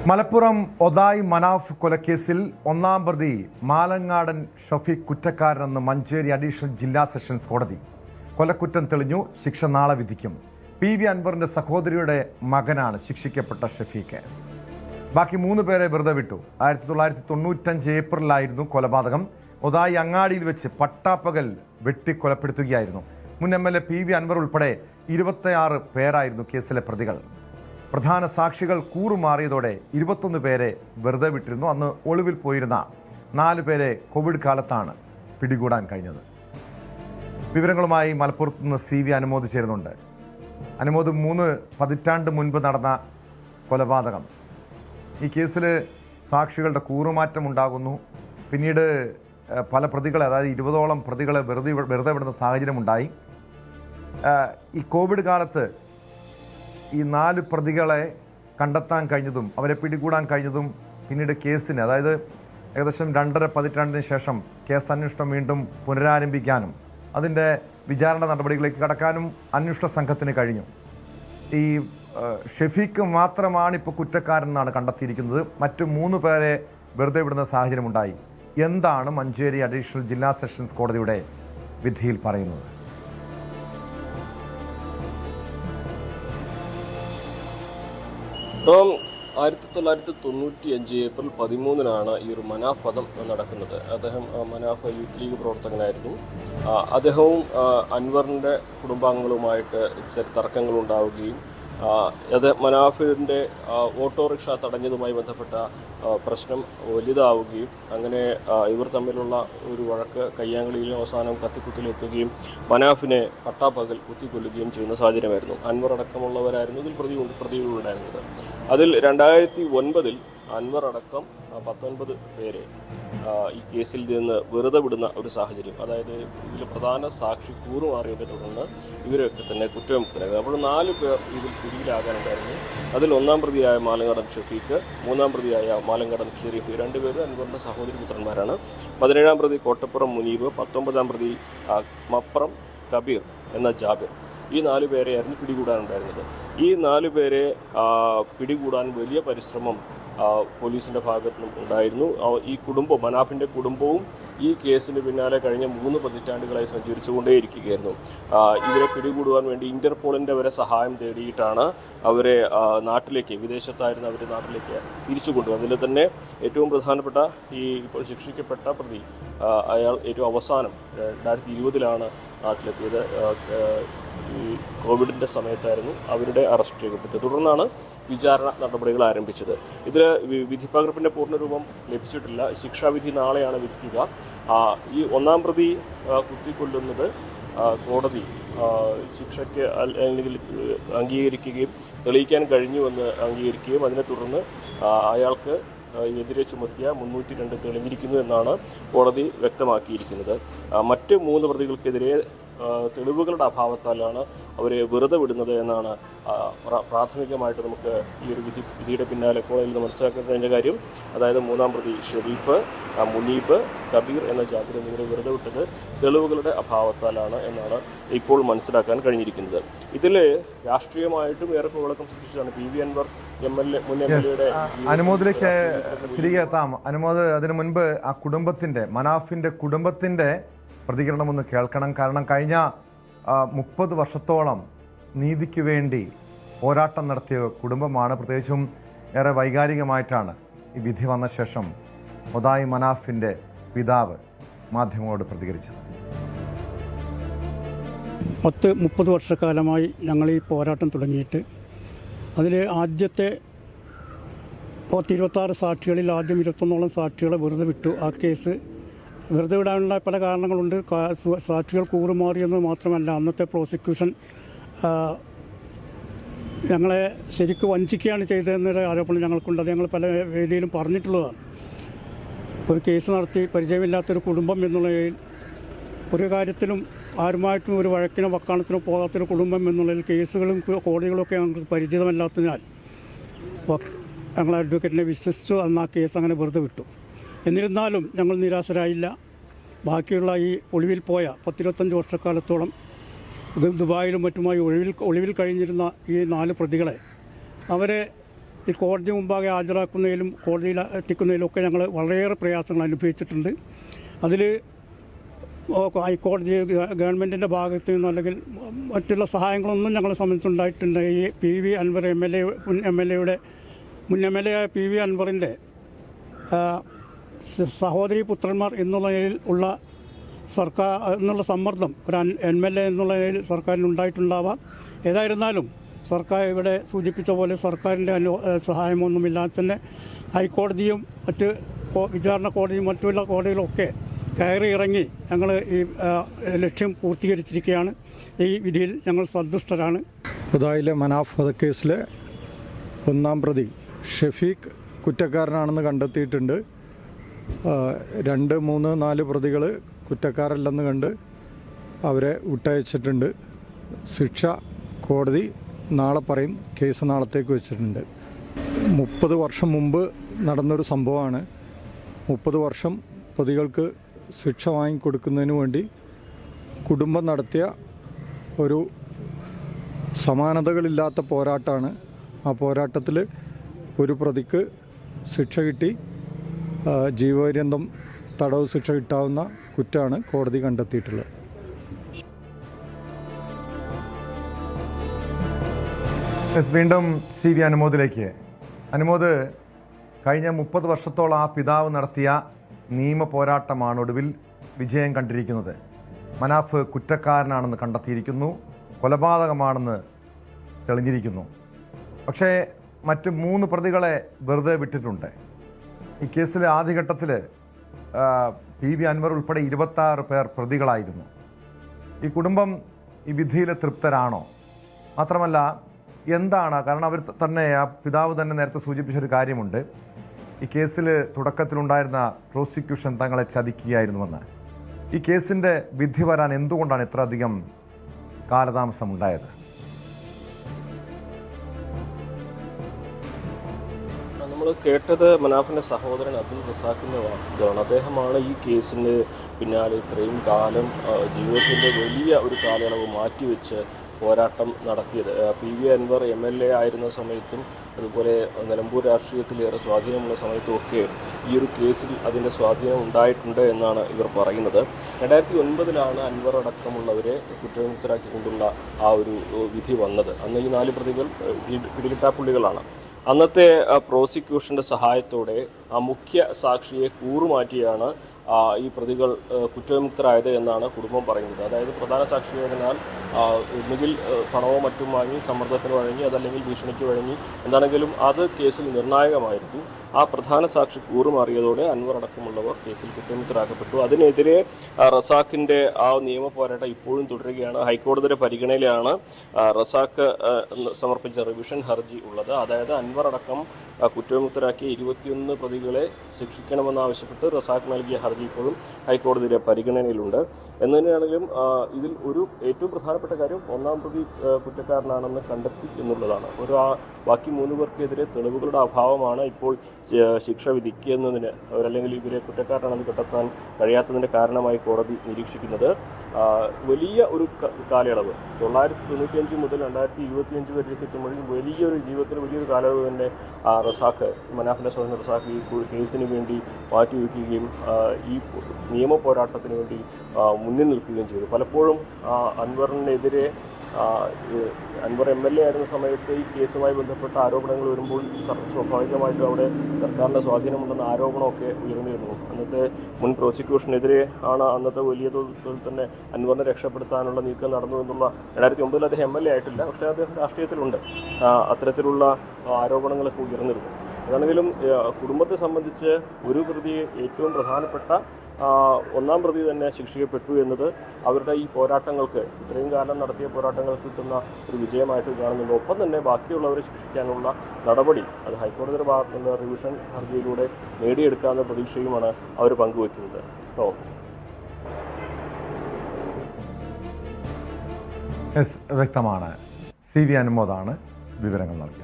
മലപ്പുറം ഒതായ് മനാഫ് കൊലക്കേസിൽ ഒന്നാം പ്രതി മാലങ്ങാടൻ ഷഫീഖ് കുറ്റക്കാരനെന്ന് മഞ്ചേരി അഡീഷണൽ ജില്ലാ സെഷൻസ് കോടതി. കൊലക്കുറ്റം തെളിഞ്ഞു, ശിക്ഷ നാളെ വിധിക്കും. PV അൻവറിന്റെ സഹോദരിയുടെ മകനാണ് ശിക്ഷിക്കപ്പെട്ട ഷഫീഖ്. ബാക്കി 3 പേരെ വെറുതെ വിട്ടു. 1995 ഏപ്രിലായിരുന്നു കൊലപാതകം. ഒതായി അങ്ങാടിയിൽ വെച്ച് പട്ടാപ്പകൽ വെട്ടിക്കൊലപ്പെടുത്തുകയായിരുന്നു. മുൻ MLA PV അൻവർ ഉൾപ്പെടെ 26 പേരായിരുന്നു കേസിലെ പ്രതികൾ. പ്രധാന സാക്ഷികൾ കൂറുമാറിയതോടെ 21 പേരെ വെറുതെ വിട്ടിരുന്നു. അന്ന് ഒളിവിൽ പോയിരുന്ന 4 പേരെ കോവിഡ് കാലത്താണ് പിടികൂടാൻ കഴിഞ്ഞത്. വിവരങ്ങളുമായി മലപ്പുറത്ത് നിന്ന് CV അനുമോദ് ചേരുന്നുണ്ട്. അനുമോദ്, 3 പതിറ്റാണ്ട് മുൻപ് നടന്ന കൊലപാതകം, ഈ കേസിൽ സാക്ഷികളുടെ കൂറുമാറ്റം ഉണ്ടാകുന്നു. പിന്നീട് പല പ്രതികളെ, അതായത് 20ഓളം പ്രതികളെ വെറുതെ വിടുന്ന സാഹചര്യമുണ്ടായി. ഈ കോവിഡ് കാലത്ത് ഈ 4 പ്രതികളെ കണ്ടെത്താൻ കഴിഞ്ഞതും അവരെ പിടികൂടാൻ കഴിഞ്ഞതും പിന്നീട് കേസിന്, അതായത് ഏകദേശം 2.5 പതിറ്റാണ്ടിന് ശേഷം കേസ് അന്വേഷണം വീണ്ടും പുനരാരംഭിക്കാനും അതിൻ്റെ വിചാരണ നടപടികളിലേക്ക് കടക്കാനും അന്വേഷണ സംഘത്തിന് കഴിഞ്ഞു. ഈ ഷഫീഖ് മാത്രമാണ് ഇപ്പോൾ കുറ്റക്കാരനെന്നാണ് കണ്ടെത്തിയിരിക്കുന്നത്. മറ്റു 3 പേരെ വെറുതെ വിടുന്ന സാഹചര്യമുണ്ടായി. എന്താണ് മഞ്ചേരി അഡീഷണൽ ജില്ലാ സെഷൻസ് കോടതിയുടെ വിധിയിൽ പറയുന്നത്? 1995 ഏപ്രിൽ 13 ഈ ഒരു മനാഫ് വധം നടക്കുന്നത്. അദ്ദേഹം മനാഫ് യൂത്ത് ലീഗ് പ്രവർത്തകനായിരുന്നു. അദ്ദേഹവും അൻവറിൻ്റെ കുടുംബാംഗങ്ങളുമായിട്ട് ചില തർക്കങ്ങളുണ്ടാവുകയും അത് മനാഫിൻ്റെ ഓട്ടോറിക്ഷ തടഞ്ഞതുമായി ബന്ധപ്പെട്ട പ്രശ്നം വലുതാവുകയും അങ്ങനെ ഇവർ തമ്മിലുള്ള ഒരു വഴക്ക് കയ്യാങ്കളിയിലും അവസാനം കത്തിക്കുത്തിലെത്തുകയും മനാഫിനെ പട്ടാപ്പകൽ കുത്തിക്കൊല്ലുകയും ചെയ്യുന്ന സാഹചര്യമായിരുന്നു. അൻവർ അടക്കമുള്ളവരായിരുന്നു ഇതിൽ പ്രതികളുണ്ടായിരുന്നത്. അതിൽ 2009 അൻവർ അടക്കം 19 പേരെ ഈ കേസിൽ നിന്ന് വെറുതെ വിടുന്ന ഒരു സാഹചര്യം. അതായത് ഇതിൽ പ്രധാന സാക്ഷി കൂറുമാറിയതിനെ തുടർന്ന് ഇവരൊക്കെ തന്നെ കുറ്റവിമുക്തരായിരുന്നു. അപ്പോൾ 4 പേർ ഇതിൽ പിടിയിലാകാനുണ്ടായിരുന്നു. അതിൽ 1-ാം പ്രതിയായ മാലങ്ങാടൻ ഷഫീഖ്, 3-ാം പ്രതിയായ മാലങ്ങാടൻ ഷെരീഫ്, 2 പേരും അൻവറിൻ്റെ സഹോദരി പുത്രന്മാരാണ്. 17-ാം പ്രതി കോട്ടപ്പുറം മുനീബ്, 19-ാം പ്രതി മപ്രം കബീർ എന്ന ജാബിർ. ഈ 4 പേരെയായിരുന്നു പിടികൂടാനുണ്ടായിരുന്നത്. ഈ 4 പേരെ പിടികൂടാൻ വലിയ പരിശ്രമം പോലീസിൻ്റെ ഭാഗത്തു നിന്നും ഉണ്ടായിരുന്നു. ഈ കുടുംബം, മനാഫിൻ്റെ കുടുംബവും ഈ കേസിന് പിന്നാലെ കഴിഞ്ഞ 3 പതിറ്റാണ്ടുകളായി സഞ്ചരിച്ചുകൊണ്ടേയിരിക്കുകയായിരുന്നു. ഇവരെ പിടികൂടുവാൻ വേണ്ടി ഇന്റർപോളിൻ്റെ വരെ സഹായം തേടിയിട്ടാണ് അവരെ നാട്ടിലേക്ക്, വിദേശത്തായിരുന്ന അവരെ നാട്ടിലേക്ക് തിരിച്ചു കൊണ്ടുവന്നത്. അതിൽ തന്നെ ഏറ്റവും പ്രധാനപ്പെട്ട ഈ ഇപ്പോൾ ശിക്ഷിക്കപ്പെട്ട പ്രതി, അയാൾ ഏറ്റവും അവസാനം 2020 നാട്ടിലെത്തിയത്. ഈ കോവിഡിൻ്റെ സമയത്തായിരുന്നു അവരുടെ അറസ്റ്റ് രേഖപ്പെടുത്തിയത്. തുടർന്നാണ് വിചാരണ നടപടികൾ ആരംഭിച്ചത്. ഇതിൽ വിധിപ്പകർപ്പിൻ്റെ പൂർണ്ണരൂപം ലഭിച്ചിട്ടില്ല. ശിക്ഷാവിധി നാളെയാണ് വിധിക്കുക. ഈ 1-ാം പ്രതി കുത്തിക്കൊല്ലുന്നത് കോടതി ശിക്ഷയ്ക്ക് അല്ലെങ്കിൽ അംഗീകരിക്കുകയും തെളിയിക്കാൻ കഴിഞ്ഞുവെന്ന് അംഗീകരിക്കുകയും അതിനെ തുടർന്ന് അയാൾക്ക് എതിരെ ചുമത്തിയ 302 തെളിഞ്ഞിരിക്കുന്നു എന്നാണ് കോടതി വ്യക്തമാക്കിയിരിക്കുന്നത്. മറ്റ് 3 പ്രതികൾക്കെതിരെ തെളിവുകളുടെ അഭാവത്താലാണ് അവരെ വെറുതെ വിടുന്നത് എന്നാണ് പ്രാഥമികമായിട്ട് നമുക്ക് ഈ ഒരു വിധിയുടെ പിന്നാലെ കോടതിയിൽ നിന്ന് മനസ്സിലാക്കാൻ കഴിഞ്ഞ കാര്യം. അതായത് 3-ാം പ്രതി ഷെരീഫ്, മുനീബ്, കബീർ എന്ന ജാബിർ എന്നിവരെ വെറുതെ വിട്ടത് തെളിവുകളുടെ അഭാവത്താലാണ് എന്നാണ് ഇപ്പോൾ മനസ്സിലാക്കാൻ കഴിഞ്ഞിരിക്കുന്നത്. ഇതിൽ രാഷ്ട്രീയമായിട്ടും ഏറെ കുഴക്കം സൃഷ്ടിച്ചതാണ് PV അൻവർ MLA, മുൻ MLA. അനുമോദിലേക്ക് തിരികെ എത്താം. അനുമോദ്, അതിനു മുൻപ് ആ കുടുംബത്തിൻ്റെ, മനാഫിൻ്റെ കുടുംബത്തിൻ്റെ പ്രതികരണം ഒന്ന് കേൾക്കണം. കാരണം കഴിഞ്ഞ 30 വർഷത്തോളം നീതിക്ക് വേണ്ടി പോരാട്ടം നടത്തിയ കുടുംബമാണ്. പ്രത്യേകിച്ചും ഏറെ വൈകാരികമായിട്ടാണ് ഈ വിധി വന്ന ശേഷം ഒതായ് മനാഫിൻ്റെ പിതാവ് മാധ്യമങ്ങളോട് പ്രതികരിച്ചത്. 30 വർഷക്കാലമായി ഞങ്ങൾ ഈ പോരാട്ടം തുടങ്ങിയിട്ട് അതിൽ ആദ്യത്തെ 26 സാക്ഷികളിൽ ആദ്യം 21ഓളം സാക്ഷികളെ വെറുതെ വിട്ടു. ആ കേസ് വെറുതെ വിടാനുള്ള പല കാരണങ്ങളുണ്ട്. സാക്ഷികൾ കൂറുമാറിയെന്ന് മാത്രമല്ല, അന്നത്തെ പ്രോസിക്യൂഷൻ ഞങ്ങളെ ശരിക്കും വഞ്ചിക്കുകയാണ് ചെയ്തതെന്നൊരു ആരോപണം ഞങ്ങൾക്കുണ്ട്. അത് ഞങ്ങൾ പല വേദിയിലും പറഞ്ഞിട്ടുള്ളതാണ്. ഒരു കേസ് നടത്തി പരിചയമില്ലാത്തൊരു കുടുംബം എന്നുള്ളതിൽ, ഒരു കാര്യത്തിലും ആരുമായിട്ടും ഒരു വഴക്കിനോ വക്കാണത്തിനോ പോകാത്തൊരു കുടുംബം എന്നുള്ളതിൽ കേസുകളും കോടതികളൊക്കെ ഞങ്ങൾക്ക് പരിചിതമല്ലാത്തതിനാൽ ഞങ്ങൾ അഡ്വക്കേറ്റിനെ വിശ്വസിച്ചു അന്ന് ആ കേസ് അങ്ങനെ വെറുതെ വിട്ടു. എന്നിരുന്നാലും ഞങ്ങൾ നിരാശരായില്ല. ബാക്കിയുള്ള ഈ ഒളിവിൽ പോയ 10-25 വർഷക്കാലത്തോളം ദുബായിലും മറ്റുമായി ഒളിവിൽ കഴിഞ്ഞിരുന്ന ഈ 4 പ്രതികളെ അവരെ ഈ കോടതി മുമ്പാകെ ഹാജരാക്കുന്നതിലും കോടതിയിൽ എത്തിക്കുന്നതിലും ഒക്കെ ഞങ്ങൾ വളരെയേറെ പ്രയാസങ്ങൾ അനുഭവിച്ചിട്ടുണ്ട്. അതിൽ ഹൈക്കോടതി ഗവൺമെൻറ്റിൻ്റെ ഭാഗത്തു നിന്നും അല്ലെങ്കിൽ മറ്റുള്ള സഹായങ്ങളൊന്നും ഞങ്ങളെ സംബന്ധിച്ചുണ്ടായിട്ടുണ്ട്. ഈ PV അൻവർ മുൻ എം എൽ എ ആയ PV അൻവറിൻ്റെ സഹോദരി പുത്രന്മാർ എന്നുള്ളതിൽ ഉള്ള എന്നുള്ള സമ്മർദ്ദം ഒരു MLA എന്നുള്ള നിലയിൽ സർക്കാരിനുണ്ടായിട്ടുണ്ടാവാം. ഏതായിരുന്നാലും സർക്കാർ ഇവിടെ സൂചിപ്പിച്ച പോലെ സർക്കാരിൻ്റെ സഹായമൊന്നുമില്ലാതെ തന്നെ ഹൈക്കോടതിയും മറ്റ് വിചാരണ കോടതിയും മറ്റുള്ള കോടതികളൊക്കെ കയറി ഇറങ്ങി ഞങ്ങൾ ഈ ലക്ഷ്യം പൂർത്തീകരിച്ചിരിക്കുകയാണ്. ഈ വിധിയിൽ ഞങ്ങൾ സന്തുഷ്ടരാണ്. ഉദായിലെ മനാഫ് വധക്കേസിലെ 1-ാം പ്രതി ഷഫീഖ് കുറ്റക്കാരനാണെന്ന് കണ്ടെത്തിയിട്ടുണ്ട്. 2, 3, 4 പ്രതികൾ കുറ്റക്കാരല്ലെന്ന് കണ്ട് അവരെ വിട്ടയച്ചിട്ടുണ്ട്. ശിക്ഷ കോടതി നാളെ പറയും. കേസ് നാളത്തേക്ക് വെച്ചിട്ടുണ്ട്. 30 വർഷം മുമ്പ് നടന്നൊരു സംഭവമാണ്. 30 വർഷം പ്രതികൾക്ക് ശിക്ഷ വാങ്ങിക്കൊടുക്കുന്നതിന് വേണ്ടി കുടുംബം നടത്തിയ ഒരു സമാനതകളില്ലാത്ത പോരാട്ടമാണ്. ആ പോരാട്ടത്തിൽ ഒരു പ്രതിക്ക് ശിക്ഷ കിട്ടി. ജീവപര്യന്തം തടവ് ശിക്ഷ കിട്ടാവുന്ന കുറ്റമാണ് കോടതി കണ്ടെത്തിയിട്ടുള്ളത്. വീണ്ടും CV അനുമോദിലേക്ക്. അനുമോദ്, കഴിഞ്ഞ 30 വർഷത്തോളം ആ പിതാവ് നടത്തിയ നിയമ പോരാട്ടമാണ് ഒടുവിൽ വിജയം കണ്ടിരിക്കുന്നത്. മനാഫ് കുറ്റക്കാരനാണെന്ന് കണ്ടെത്തിയിരിക്കുന്നു, കൊലപാതകമാണെന്ന് തെളിഞ്ഞിരിക്കുന്നു. പക്ഷേ മറ്റ് 3 പ്രതികളെ വെറുതെ വിട്ടിട്ടുണ്ട്. ഈ കേസിലെ ആദ്യഘട്ടത്തിൽ PV അൻവർ ഉൾപ്പെടെ 26 പേർ പ്രതികളായിരുന്നു. ഈ കുടുംബം ഈ വിധിയിൽ തൃപ്തരാണോ? മാത്രമല്ല എന്താണ്, കാരണം അവർ തന്നെ, ആ പിതാവ് തന്നെ നേരത്തെ സൂചിപ്പിച്ചൊരു കാര്യമുണ്ട്, ഈ കേസിൽ തുടക്കത്തിലുണ്ടായിരുന്ന പ്രോസിക്യൂഷൻ തങ്ങളെ ചതിക്കുകയായിരുന്നുവെന്ന്. ഈ കേസിൻ്റെ വിധി വരാൻ എന്തുകൊണ്ടാണ് ഇത്ര അധികം കാലതാമസം ഉണ്ടായത്? നമ്മൾ കേട്ടത് മനാഫിൻ്റെ സഹോദരൻ അബ്ദുൾ റസാഖിൻ്റെ വാക്കുകളാണ്. അദ്ദേഹമാണ് ഈ കേസിന് പിന്നാലെ ഇത്രയും കാലം ജീവിതത്തിൻ്റെ വലിയ ഒരു കാലയളവ് മാറ്റിവെച്ച് പോരാട്ടം നടത്തിയത്. PV അൻവർ MLA ആയിരുന്ന സമയത്തും അതുപോലെ നിലമ്പൂർ രാഷ്ട്രീയത്തിലേറെ സ്വാധീനമുള്ള സമയത്തുമൊക്കെ ഈ ഒരു കേസിൽ അതിൻ്റെ സ്വാധീനം ഉണ്ടായിട്ടുണ്ട് എന്നാണ് ഇവർ പറയുന്നത്. 2009 അൻവർ അടക്കമുള്ളവരെ കുറ്റവിമുക്തരാക്കിക്കൊണ്ടുള്ള ആ ഒരു വിധി വന്നത്. അന്ന് ഈ 4 പ്രതികൾ പിടികിട്ടാപ്പുള്ളികളാണ്. അന്നത്തെ പ്രോസിക്യൂഷൻ്റെ സഹായത്തോടെ ആ മുഖ്യ സാക്ഷിയെ കൂറുമാറ്റിയാണ് ഈ പ്രതികൾ കുറ്റവിമുക്തരായത് എന്നാണ് കുടുംബം പറയുന്നത്. അതായത് പ്രധാന സാക്ഷിയായതിനാൽ ഒന്നുകിൽ പണമോ മറ്റും വാങ്ങി സമ്മർദ്ദത്തിന് വഴങ്ങി, അതല്ലെങ്കിൽ ഭീഷണിക്ക് വഴങ്ങി, എന്താണെങ്കിലും അത് കേസിൽ നിർണായകമായിരുന്നു. ആ പ്രധാന സാക്ഷി കൂറുമാറിയതോടെ അൻവർ അടക്കമുള്ളവർ കേസിൽ കുറ്റവിമുക്തരാക്കപ്പെട്ടു. അതിനെതിരെ റസാഖിൻ്റെ ആ നിയമ പോരാട്ടം ഇപ്പോഴും തുടരുകയാണ്. ഹൈക്കോടതിയുടെ പരിഗണനയിലാണ് റസാഖ് സമർപ്പിച്ച റിവിഷൻ ഹർജി ഉള്ളത്. അതായത് അൻവർ അടക്കം കുറ്റവിമുക്തരാക്കിയ 21 പ്രതികളെ ശിക്ഷിക്കണമെന്നാവശ്യപ്പെട്ട് റസാഖ് നൽകിയ ഹർജി ഇപ്പോഴും ഹൈക്കോടതിയുടെ പരിഗണനയിലുണ്ട്. എന്ന് തന്നെയാണെങ്കിലും ഇതിൽ ഒരു ഏറ്റവും പ്രധാനപ്പെട്ട കാര്യം 1-ാം പ്രതി കുറ്റക്കാരനാണെന്ന് കണ്ടെത്തി എന്നുള്ളതാണ്. ബാക്കി 3 പേർക്കെതിരെ തെളിവുകളുടെ അഭാവമാണ് ഇപ്പോൾ ശിക്ഷ വിധിക്കുന്നതിന് അവരല്ലെങ്കിൽ ഇവരെ കുറ്റക്കാരനാണെന്ന് കണ്ടെത്താൻ കഴിയാത്തതിൻ്റെ കാരണമായി കോടതി നിരീക്ഷിക്കുന്നത്. വലിയ ഒരു കാലയളവ് 1995 മുതൽ 2025 വരെയൊക്കെ എത്തുമ്പോഴും വലിയൊരു ജീവിതത്തിൽ വലിയൊരു കാലയളവ് തന്നെ റസാഖ്, മനാഫിൻ്റെ സഹോദരൻ റസാഖ് ഈ കേസിന് വേണ്ടി മാറ്റിവെക്കുകയും ഈ നിയമ പോരാട്ടത്തിന് വേണ്ടി മുന്നിൽ നിൽക്കുകയും ചെയ്തു. പലപ്പോഴും അൻവറിനെതിരെ അൻവർ MLA ആയിരുന്ന സമയത്ത് ഈ കേസുമായി ബന്ധപ്പെട്ട ആരോപണങ്ങൾ വരുമ്പോൾ സ്വാഭാവികമായിട്ടും അവിടെ സർക്കാരിൻ്റെ സ്വാധീനമുണ്ടെന്ന ആരോപണമൊക്കെ ഉയർന്നിരുന്നു. അന്നത്തെ മുൻ പ്രോസിക്യൂഷനെതിരെ ആണ് അന്നത്തെ വലിയ തോതിൽ തന്നെ അൻവറിനെ രക്ഷപ്പെടുത്താനുള്ള നീക്കം നടന്നു എന്നുള്ള 2009 അദ്ദേഹം MLA ആയിട്ടില്ല, പക്ഷേ അദ്ദേഹം രാഷ്ട്രീയത്തിലുണ്ട്. അത്തരത്തിലുള്ള ആരോപണങ്ങളൊക്കെ ഉയർന്നിരുന്നു. അതാണെങ്കിലും കുടുംബത്തെ സംബന്ധിച്ച് ഒരു പ്രതി ഏറ്റവും പ്രധാനപ്പെട്ട 1-ാം പ്രതി തന്നെ ശിക്ഷിക്കപ്പെട്ടു എന്നത് അവരുടെ ഈ പോരാട്ടങ്ങൾക്ക്, ഇത്രയും കാലം നടത്തിയ പോരാട്ടങ്ങൾക്ക് കിട്ടുന്ന ഒരു വിജയമായിട്ട് കാണുന്നുണ്ട്. ഒപ്പം തന്നെ ബാക്കിയുള്ളവരെ ശിക്ഷിക്കാനുള്ള നടപടി അത് ഹൈക്കോടതിയുടെ ഭാഗത്തു നിന്ന് റിവിഷൻ ഹർജിയിലൂടെ നേടിയെടുക്കാവുന്ന പ്രതീക്ഷയുമാണ് അവർ പങ്കുവയ്ക്കുന്നത്. വ്യക്തമാണ്. CV അനുമോദാണ് വിവരങ്ങൾ നൽകിയത്.